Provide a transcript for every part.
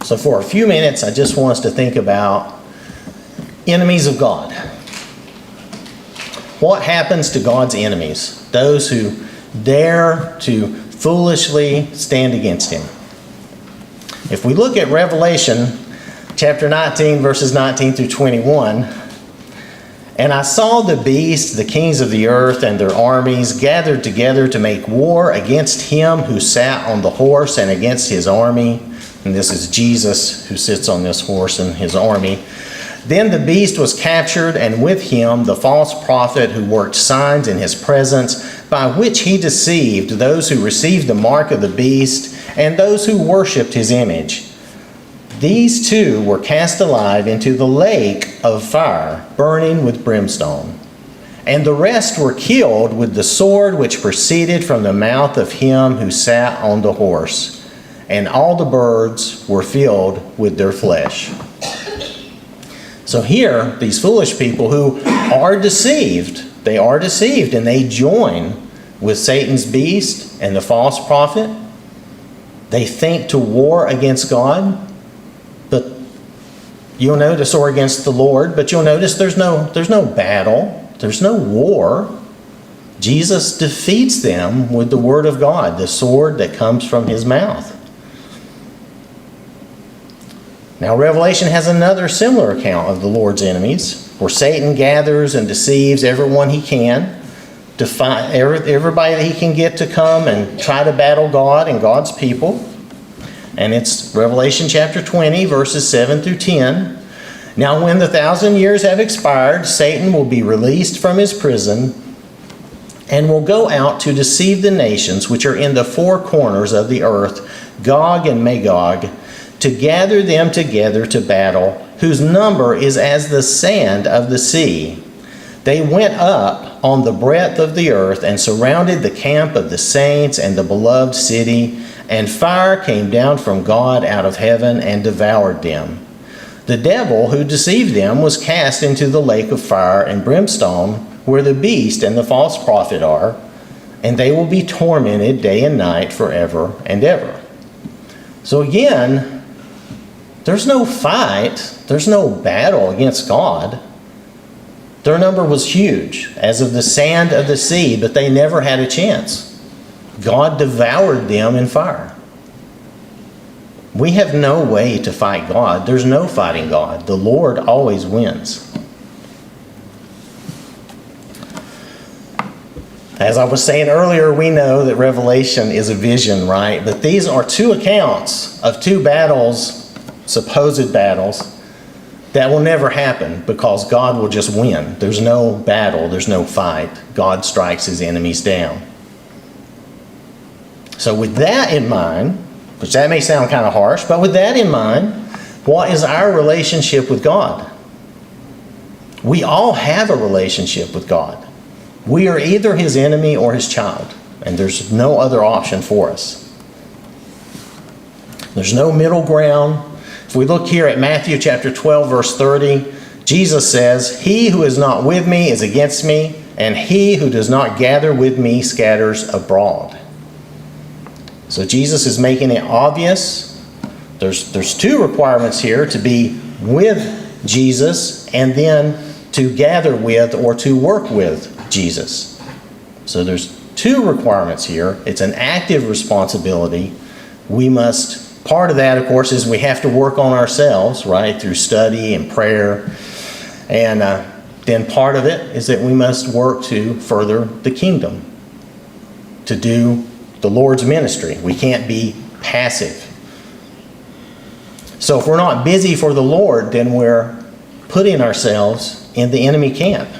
So for a few minutes, I just want us to think about enemies of God. What happens to God's enemies? Those who dare to foolishly stand against Him. If we look at Revelation chapter 19, verses 19 through 21, and I saw the beast, the kings of the earth, and their armies gathered together to make war against him who sat on the horse and against his army. And this is Jesus who sits on this horse and his army. Then the beast was captured, and with him the false prophet who worked signs in his presence, by which he deceived those who received the mark of the beast and those who worshipped his image. These two were cast alive into the lake of fire, burning with brimstone. And the rest were killed with the sword which proceeded from the mouth of him who sat on the horse. And all the birds were filled with their flesh. So here, these foolish people who are deceived, and they join with Satan's beast and the false prophet. They think to war against God. But you'll notice, or against the Lord, but you'll notice there's no battle, there's no war. Jesus defeats them with the word of God, the sword that comes from his mouth. Now, Revelation has another similar account of the Lord's enemies, where Satan gathers and deceives everyone he can, to find everybody that he can get to come and try to battle God and God's people. And it's Revelation chapter 20, verses 7 through 10. Now when the 1,000 years have expired, Satan will be released from his prison and will go out to deceive the nations which are in the four corners of the earth, Gog and Magog, to gather them together to battle, whose number is as the sand of the sea. They went up on the breadth of the earth and surrounded the camp of the saints and the beloved city, and fire came down from God out of heaven and devoured them. The devil who deceived them was cast into the lake of fire and brimstone, where the beast and the false prophet are, and they will be tormented day and night forever and ever. So again, there's no fight, there's no battle against God. Their number was huge, as of the sand of the sea, but they never had a chance. God devoured them in fire. We have no way to fight God. There's no fighting God. The Lord always wins. As I was saying earlier, we know that Revelation is a vision, right? But these are two accounts of two battles, supposed battles, that will never happen because God will just win. There's no battle, there's no fight. God strikes his enemies down. So with that in mind, which that may sound kind of harsh, but with that in mind, what is our relationship with God? We all have a relationship with God. We are either his enemy or his child, and there's no other option for us. There's no middle ground. If we look here at Matthew chapter 12, verse 30, Jesus says, "He who is not with me is against me, and he who does not gather with me scatters abroad." So Jesus is making it obvious. There's two requirements here: to be with Jesus and then to gather with or to work with Jesus. So there's two requirements here. It's an active responsibility. Part of that, of course, is we have to work on ourselves, right, through study and prayer. And then part of it is that we must work to further the kingdom, to do the Lord's ministry. We can't be passive. So if we're not busy for the Lord, then we're putting ourselves in the enemy camp.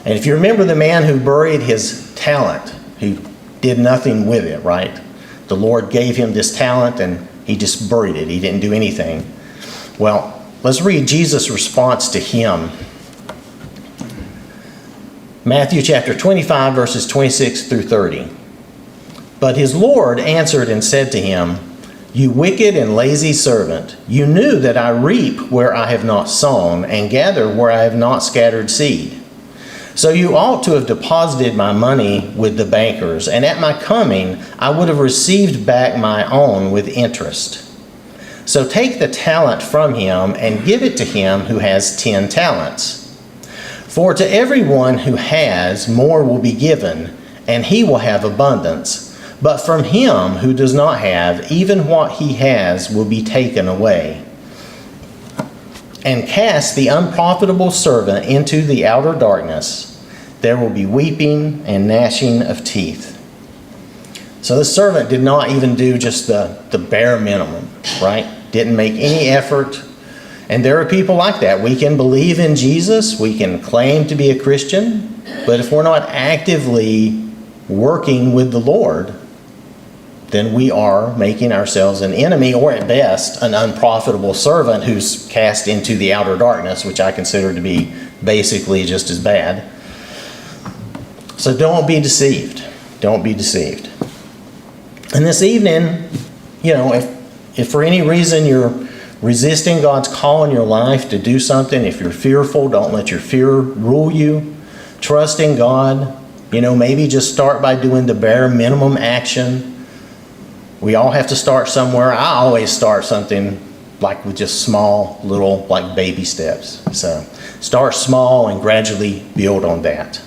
And if you remember the man who buried his talent, who did nothing with it, right? The Lord gave him this talent and he just buried it. He didn't do anything. Well, let's read Jesus' response to him. Matthew chapter 25, verses 26 through 30. But his Lord answered and said to him, "You wicked and lazy servant, you knew that I reap where I have not sown and gather where I have not scattered seed. So you ought to have deposited my money with the bankers, and at my coming I would have received back my own with interest. So take the talent from him and give it to him who has 10 talents. For to everyone who has, more will be given, and he will have abundance. But from him who does not have, even what he has will be taken away. And cast the unprofitable servant into the outer darkness. There will be weeping and gnashing of teeth. So the servant did not even do just the bare minimum, right? Didn't make any effort. And there are people like that. We can believe in Jesus. We can claim to be a Christian. But if we're not actively working with the Lord, then we are making ourselves an enemy, or at best, an unprofitable servant who's cast into the outer darkness, which I consider to be basically just as bad. So don't be deceived. Don't be deceived. And this evening, if for any reason you're resisting God's call in your life to do something, if you're fearful, don't let your fear rule you. Trust in God. Maybe just start by doing the bare minimum action. We all have to start somewhere. I always start something like with just small, little, like baby steps. So start small and gradually build on that.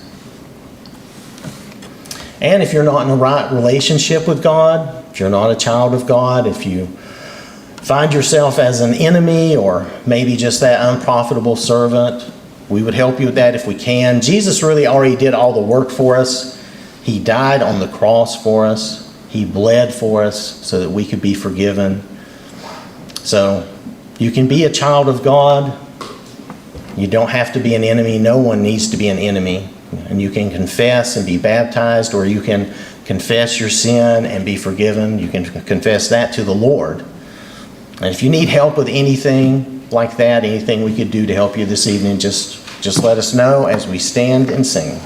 And if you're not in the right relationship with God, if you're not a child of God, if you find yourself as an enemy or maybe just that unprofitable servant, we would help you with that if we can. Jesus really already did all the work for us. He died on the cross for us. He bled for us so that we could be forgiven. So you can be a child of God. You don't have to be an enemy. No one needs to be an enemy. And you can confess and be baptized, or you can confess your sin and be forgiven. You can confess that to the Lord. And if you need help with anything like that, anything we could do to help you this evening, just let us know as we stand and sing.